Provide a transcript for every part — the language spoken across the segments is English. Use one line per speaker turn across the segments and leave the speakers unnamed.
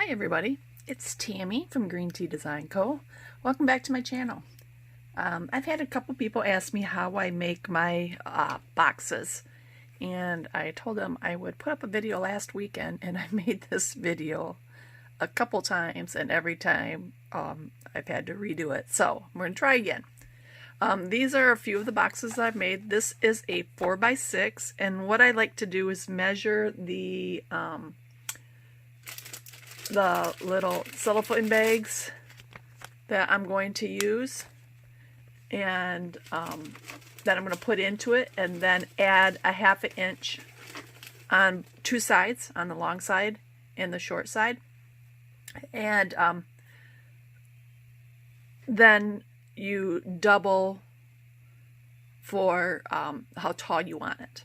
Hi everybody, it's Tammy from greentdesignco. Welcome back to my channel. I've had a couple people ask me how I make my boxes, and I told them I would put up a video last weekend, and I made this video a couple times, and every time I've had to redo it. So we're going to try again. These are a few of the boxes I've made. This is a 4x6, and what I like to do is measure the little cellophane bags that I'm going to use, and that I'm going to put into it, and then add a 1/2 inch on two sides, on the long side and the short side, and then you double for how tall you want it.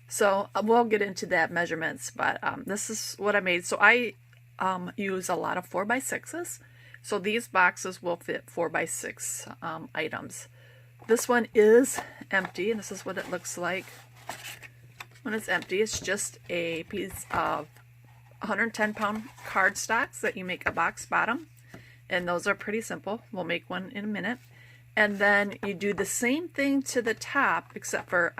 So we'll get into that measurements, but this is what I made. So I use a lot of 4x6s, so these boxes will fit 4x6 items. This one is empty, and this is what it looks like when it's empty. It's just a piece of 110-pound cardstocks that you make a box bottom, and those are pretty simple. We'll make one in a minute. And then you do the same thing to the top, except for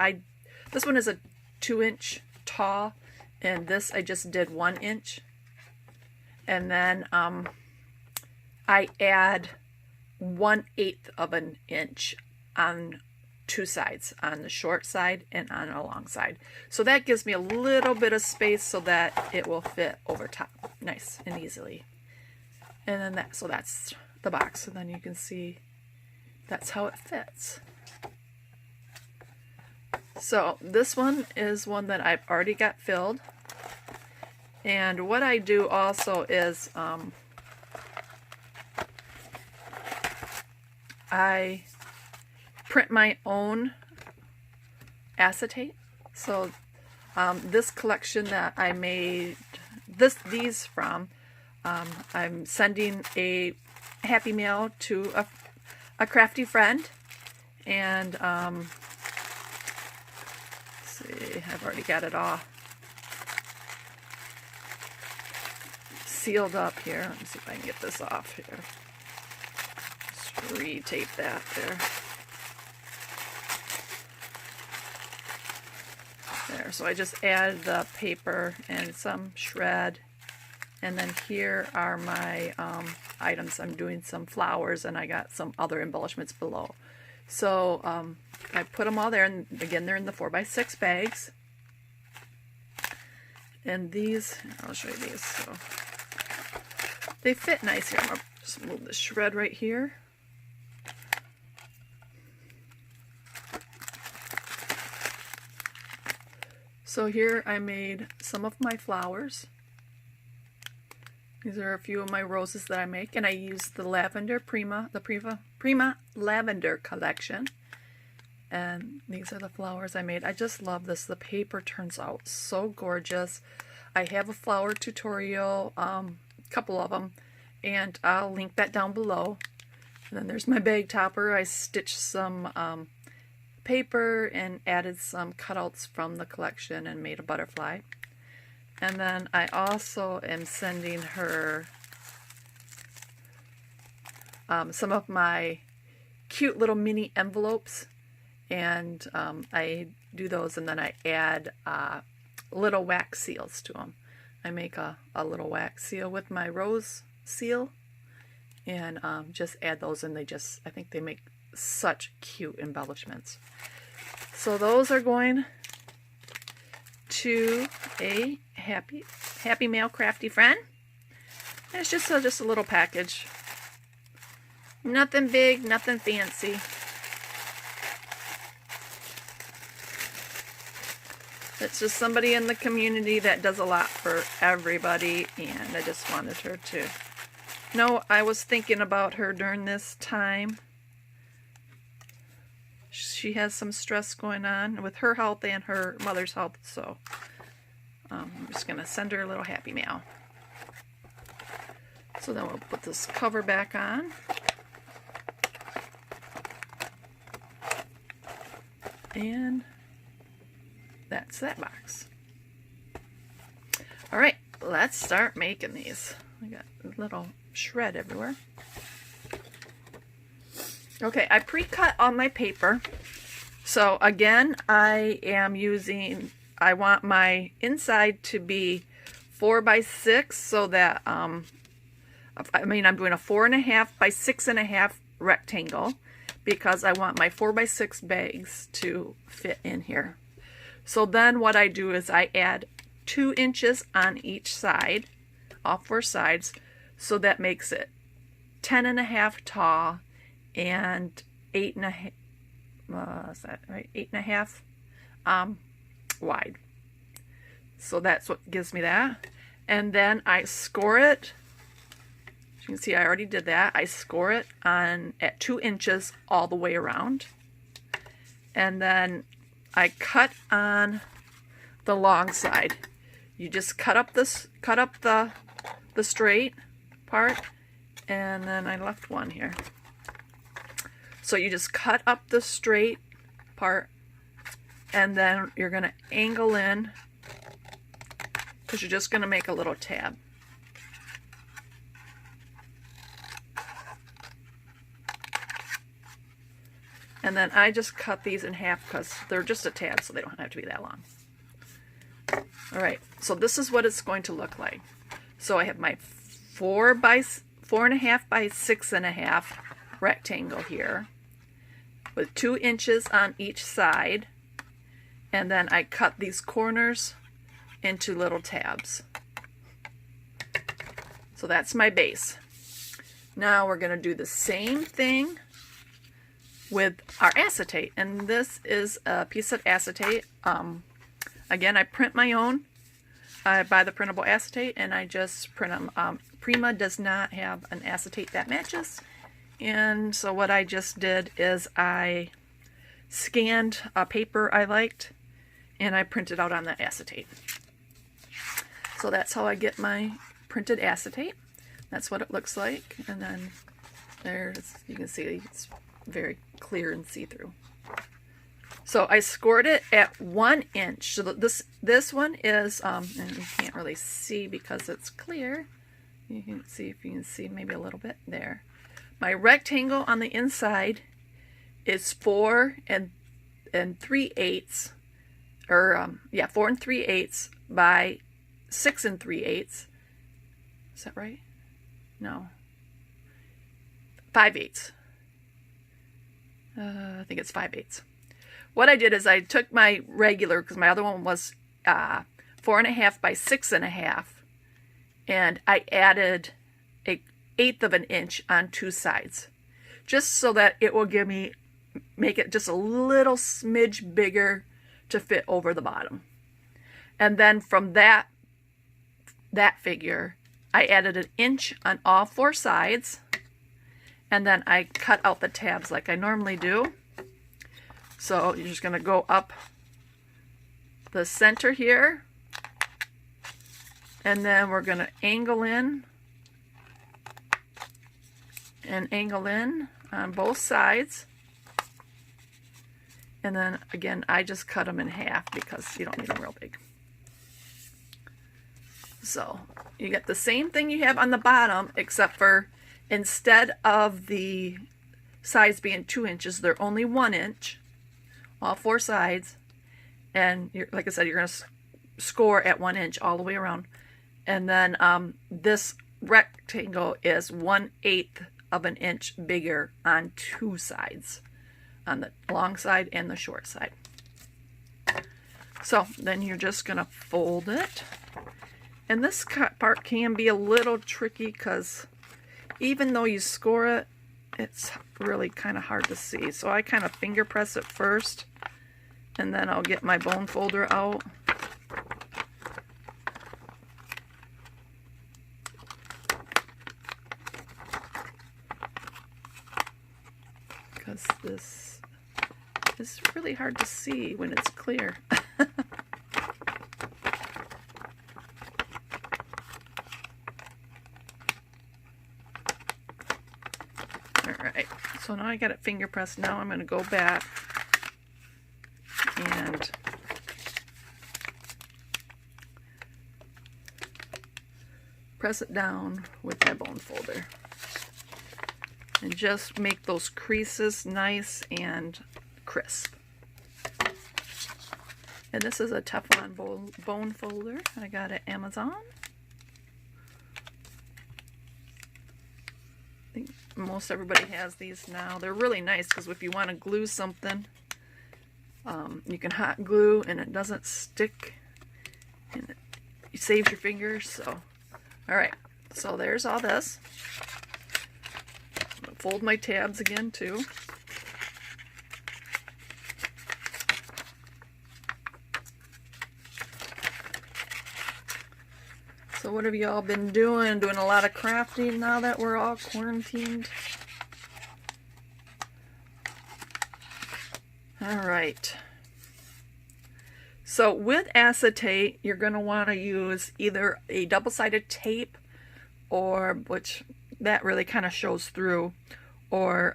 this one is a 2-inch tall, and this I just did 1 inch. And then I add 1/8 of an inch on two sides, on the short side and on the long side. So that gives me a little bit of space so that it will fit over top nice and easily. And then that's the box. And then you can see that's how it fits. So this one is one that I've already got filled. And what I do also is I print my own acetate. So this collection that I made these from, I'm sending a happy mail to a crafty friend, and let's see, I've already got it all sealed up here. Let me see if I can get this off here. Just re-tape that there. There, so I just added the paper and some shred, and then here are my items. I'm doing some flowers, and I got some other embellishments below. So I put them all there, and again, they're in the 4x6 bags. And these, I'll show you these. So they fit nice here. I'm going to just move the shred right here. So here I made some of my flowers. These are a few of my roses that I make, and I use the lavender Prima Lavender collection. And these are the flowers I made. I just love this. The paper turns out so gorgeous. I have a flower tutorial, couple of them, and I'll link that down below. And then there's my bag topper. I stitched some paper and added some cutouts from the collection and made a butterfly. And then I also am sending her some of my cute little mini envelopes, and I do those, and then I add little wax seals to them. I make a little wax seal with my rose seal, and just add those, and I think they make such cute embellishments. So those are going to a happy mail crafty friend. And it's just a little package. Nothing big, nothing fancy. It's just somebody in the community that does a lot for everybody, and I just wanted her to know I was thinking about her during this time. She has some stress going on with her health and her mother's health, so I'm just going to send her a little happy mail. So then we'll put this cover back on. And that's that box. All right, let's start making these. I got a little shred everywhere. Okay, I pre-cut on my paper. So again, I want my inside to be 4x6 so that, I'm doing a 4.5 by 6.5 rectangle because I want my 4x6 bags to fit in here. So then what I do is I add 2 inches on each side, all 4 sides, so that makes it 10.5 tall and 8.5, is that right? 8.5 wide. So that's what gives me that. And then I score it. As you can see, I already did that. I score it at 2 inches all the way around. And then I cut on the long side. You just cut up the straight part, and then I left one here. So you just cut up the straight part, and then you're going to angle in because you're just going to make a little tab. And then I just cut these in half because they're just a tab, so they don't have to be that long. Alright, so this is what it's going to look like. So I have my 4.5 by 6.5 rectangle here with 2 inches on each side, and then I cut these corners into little tabs. So that's my base. Now we're going to do the same thing with our acetate, and this is a piece of acetate. Again, I print my own. I buy the printable acetate and I just print them. Prima does not have an acetate that matches, and so what I just did is I scanned a paper I liked and I printed out on the acetate. So that's how I get my printed acetate. That's what it looks like, and then there's, you can see it's very clear and see-through. So I scored it at 1 inch. So this one is, and you can't really see because it's clear. You can see, if you can see maybe a little bit there. My rectangle on the inside is 4 3/8, or 4 3/8 by 6 3/8. Is that right? No. 5/8. I think it's 5/8. What I did is I took my regular, because my other one was 4.5 by 6.5, and I added 1/8 of an inch on 2 sides, just so that it will make it just a little smidge bigger to fit over the bottom. And then from that figure, I added 1 inch on all 4 sides, and then I cut out the tabs like I normally do. So you're just going to go up the center here, and then we're going to angle in and angle in on both sides. And then again, I just cut them in half because you don't need them real big. So you get the same thing you have on the bottom, except for instead of the sides being 2 inches, they're only 1 inch. All 4 sides, and like I said, you're going to score at 1 inch all the way around. And then this rectangle is 1/8 of an inch bigger on 2 sides, on the long side and the short side. So then you're just going to fold it. And this part can be a little tricky because even though you score it, it's really kind of hard to see. So I kind of finger press it first, and then I'll get my bone folder out. Because this is really hard to see when it's clear. Alright, so now I got it finger pressed. Now I'm going to go back and press it down with my bone folder. And just make those creases nice and crisp. And this is a Teflon bone folder I got at Amazon. I think most everybody has these now. They're really nice because if you want to glue something, you can hot glue and it doesn't stick and it saves your fingers. So, alright, so there's all this. I'm going to fold my tabs again too. So what have y'all been doing? Doing a lot of crafting now that we're all quarantined? Alright. So with acetate, you're going to want to use either a double-sided tape, or, which that really kind of shows through, or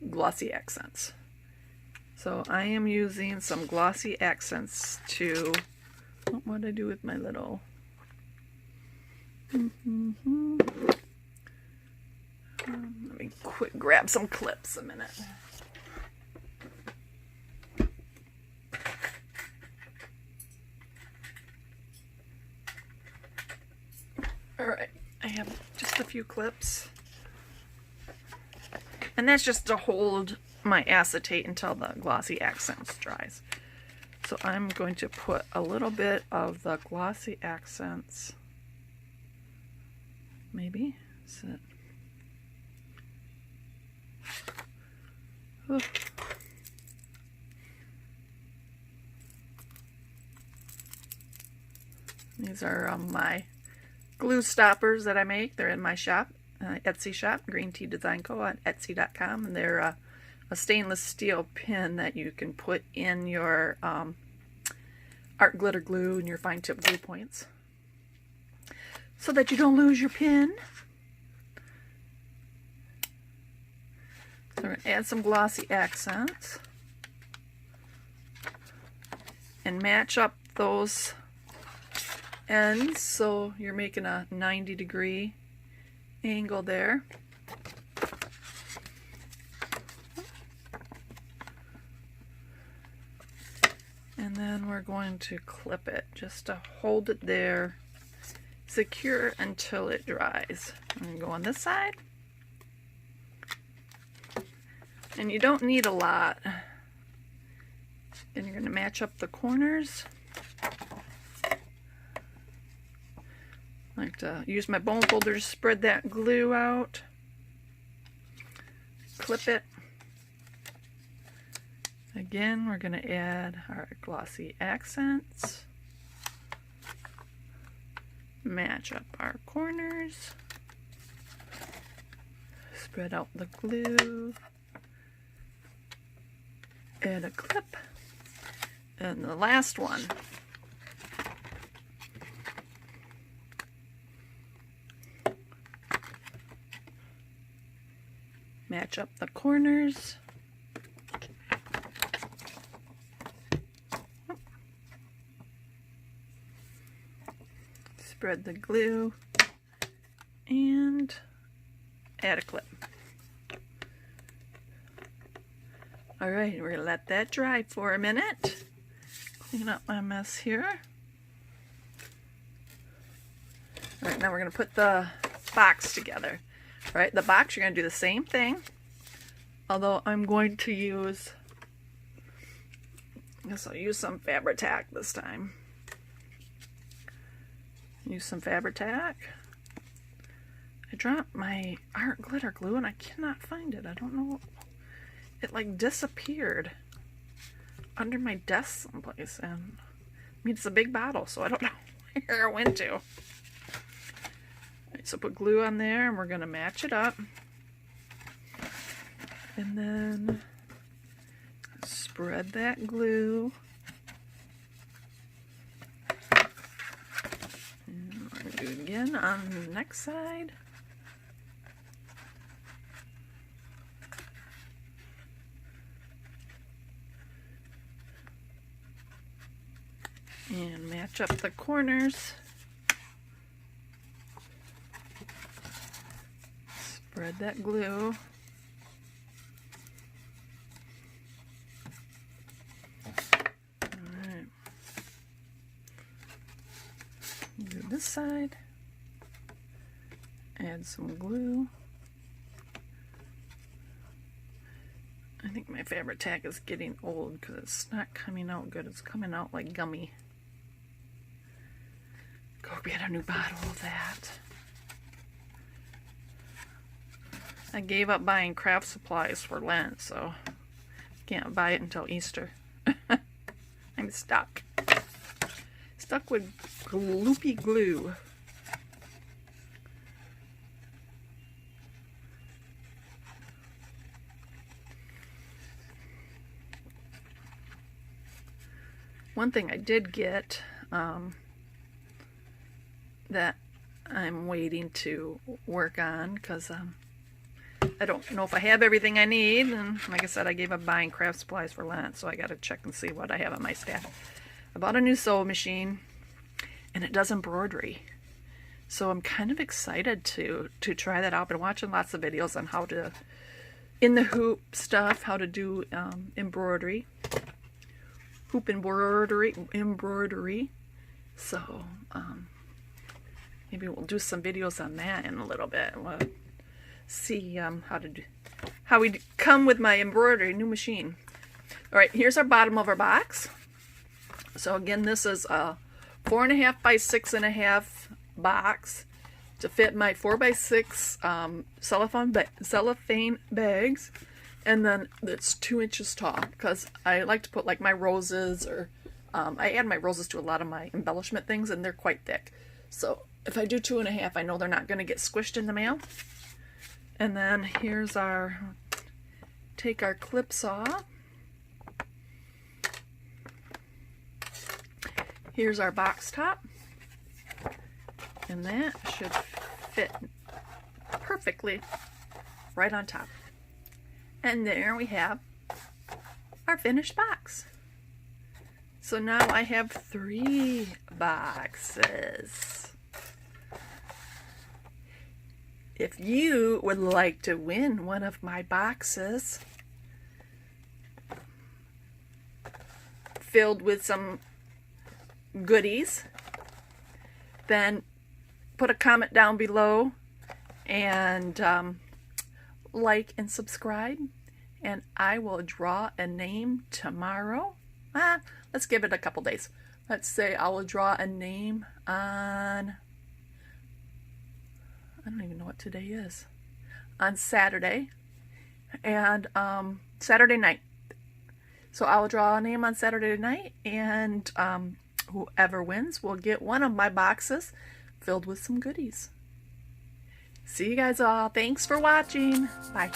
glossy accents. So I am using some glossy accents to, what did I do with my little... Let me quick grab some clips a minute. Alright, I have just a few clips. And that's just to hold my acetate until the glossy accents dries. So I'm going to put a little bit of the glossy accents. Maybe. Is it? Oh. These are my glue stoppers that I make. They're in my shop, Etsy shop, greentdesignco on Etsy.com, and they're a stainless steel pin that you can put in your art glitter glue and your fine tip glue points, so that you don't lose your pin. So we're going to add some glossy accents and match up those ends so you're making a 90-degree angle there. And then we're going to clip it just to hold it there secure until it dries. I'm going to go on this side. And you don't need a lot. And you're going to match up the corners. I like to use my bone folder to spread that glue out. Clip it. Again, we're going to add our glossy accents. Match up our corners. Spread out the glue. Add a clip. And the last one. Match up the corners. Spread the glue and add a clip. Alright, we're going to let that dry for a minute. Clean up my mess here. Alright, now we're going to put the box together. Alright, the box, you're going to do the same thing. Although I'm going to use, I guess I'll use some Fabri-Tac this time. Use some Fabri-Tac. I dropped my art glitter glue and I cannot find it. I don't know. It like disappeared under my desk someplace. And I mean, it's a big bottle, so I don't know where it went to. Alright, so put glue on there and we're going to match it up. And then spread that glue. Do it again on the next side. And match up the corners. Spread that glue. Alright. Do this side. Add some glue. I think my fabric tack is getting old because it's not coming out good. It's coming out like gummy. Go get a new bottle of that. I gave up buying craft supplies for Lent, so can't buy it until Easter. I'm stuck. Stuck with gloopy glue. One thing I did get that I'm waiting to work on because I don't know if I have everything I need, and like I said, I gave up buying craft supplies for Lent, so I got to check and see what I have on my staff. I bought a new sewing machine, and it does embroidery, so I'm kind of excited to try that out. I've been watching lots of videos on how to, in the hoop stuff, how to do embroidery. Hoop embroidery. So maybe we'll do some videos on that in a little bit. We'll see how we come with my embroidery new machine. All right, here's our bottom of our box. So again, this is a 4.5 by 6.5 box to fit my 4x6 cellophane bags. And then it's 2 inches tall because I like to put like my roses, or I add my roses to a lot of my embellishment things, and they're quite thick. So if I do 2.5, I know they're not going to get squished in the mail. And then here's our, take our clip saw. Here's our box top. And that should fit perfectly right on top. And there we have our finished box. So now I have 3 boxes. If you would like to win one of my boxes filled with some goodies, then put a comment down below and like and subscribe, and I will draw a name tomorrow. Let's give it a couple days. Let's say I will draw a name on, I don't even know what today is, on Saturday, and Saturday night. So I will draw a name on Saturday night, and whoever wins will get one of my boxes filled with some goodies. See you guys all. Thanks for watching. Bye.